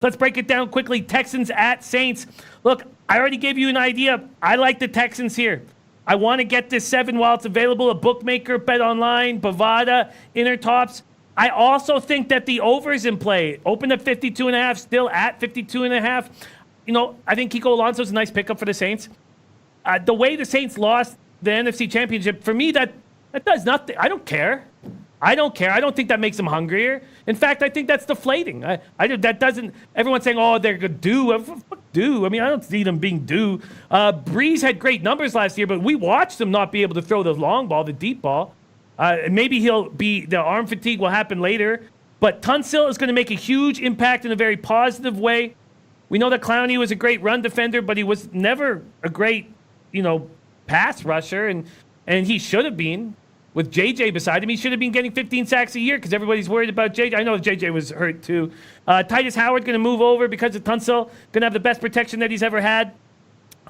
Let's break it down quickly. Texans at Saints. Look, I already gave you an idea. I like the Texans here. I want to get this 7 while it's available. A bookmaker, Bet Online, Bovada, Intertops. I also think that the over's in play. Opened at 52.5, still at 52.5. I think Kiko Alonso's a nice pickup for the Saints. The way the Saints lost the NFC Championship, for me, that does nothing. I don't care. I don't think that makes them hungrier. In fact, I think that's deflating. That doesn't. Everyone's saying, "Oh, they're good due." Fuck due. I mean, I don't see them being due. Breeze had great numbers last year, but we watched him not be able to throw the long ball, the deep ball. Maybe the arm fatigue will happen later. But Tunsil is going to make a huge impact in a very positive way. We know that Clowney was a great run defender, but he was never a great, pass rusher, and he should have been. With JJ beside him, he should have been getting 15 sacks a year because everybody's worried about JJ. I know JJ was hurt too. Titus Howard going to move over because of Tunsil. Going to have the best protection that he's ever had.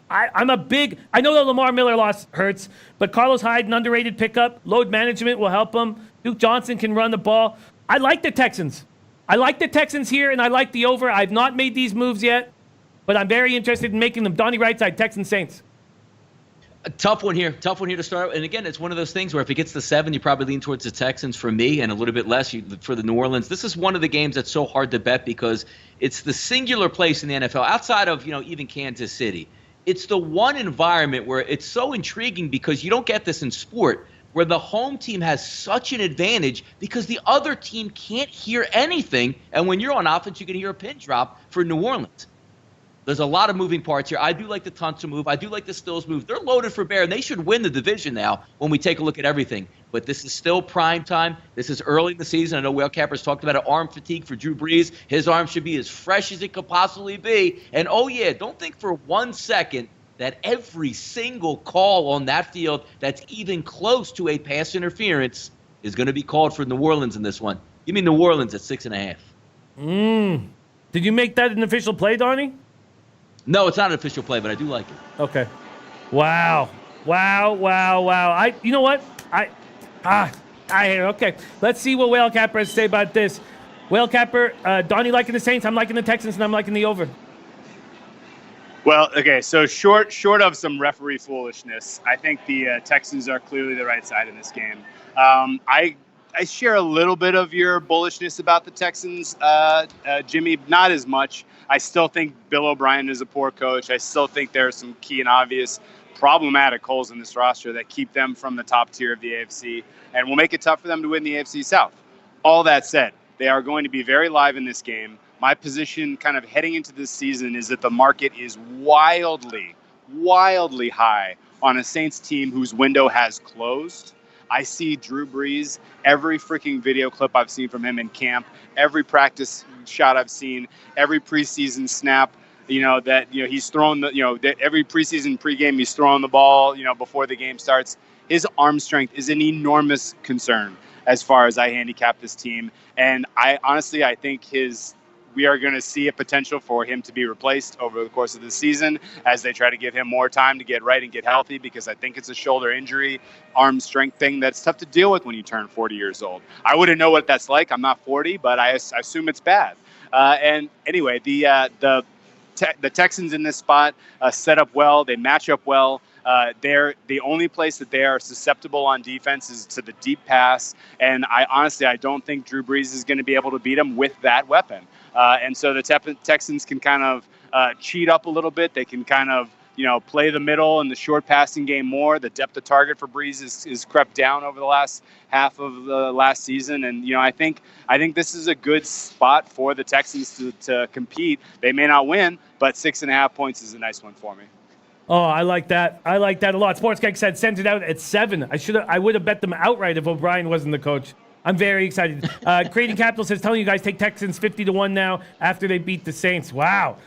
I know the Lamar Miller loss hurts, but Carlos Hyde, an underrated pickup. Load management will help him. Duke Johnson can run the ball. I like the Texans. I like the Texans here, and I like the over. I've not made these moves yet, but I'm very interested in making them. Donnie Rightside, Texans Saints. A tough one here to start. And again, it's one of those things where if it gets to 7, you probably lean towards the Texans for me, and a little bit less for the New Orleans. This is one of the games that's so hard to bet because it's the singular place in the NFL outside of, even Kansas City. It's the one environment where it's so intriguing because you don't get this in sport, where the home team has such an advantage because the other team can't hear anything. And when you're on offense, you can hear a pin drop for New Orleans. There's a lot of moving parts here. I do like the Tunsil move. I do like the Stills move. They're loaded for bear, and they should win the division now when we take a look at everything. But this is still prime time. This is early in the season. I know Whale Capper's talked about arm fatigue for Drew Brees. His arm should be as fresh as it could possibly be. And, don't think for 1 second that every single call on that field that's even close to a pass interference is going to be called for New Orleans in this one. Give me New Orleans at 6.5. Did you make that an official play, Donnie? No, it's not an official play, but I do like it. Okay. Wow. You know what? Okay. Let's see what Whale Capper has to say about this. Whale Capper, Donnie liking the Saints, I'm liking the Texans, and I'm liking the over. Well, okay, so short of some referee foolishness, I think the Texans are clearly the right side in this game. I share a little bit of your bullishness about the Texans, Jimmy, not as much. I still think Bill O'Brien is a poor coach. I still think there are some key and obvious problematic holes in this roster that keep them from the top tier of the AFC and will make it tough for them to win the AFC South. All that said, they are going to be very live in this game. My position kind of heading into this season is that the market is wildly high on a Saints team whose window has closed. I see Drew Brees, every freaking video clip I've seen from him in camp, every practice shot I've seen, every preseason snap, he's thrown that every preseason pregame he's throwing the ball, before the game starts. His arm strength is an enormous concern as far as I handicap this team. And I think we are going to see a potential for him to be replaced over the course of the season as they try to give him more time to get right and get healthy, because I think it's a shoulder injury, arm strength thing that's tough to deal with when you turn 40 years old. I wouldn't know what that's like. I'm not 40, but I assume it's bad. And anyway, the Texans in this spot set up well. They match up well. They're the only place that they are susceptible on defense is to the deep pass. And I don't think Drew Brees is going to be able to beat them with that weapon. And so the Texans can kind of cheat up a little bit. They can kind of, play the middle and the short passing game more. The depth of target for Brees is crept down over the last half of the last season. And, I think this is a good spot for the Texans to compete. They may not win, but 6.5 points is a nice one for me. Oh, I like that. I like that a lot. Sports Keg said sent it out at 7. I would have bet them outright if O'Brien wasn't the coach. I'm very excited. Creating Capital says, telling you guys take Texans 50-1 now after they beat the Saints. Wow.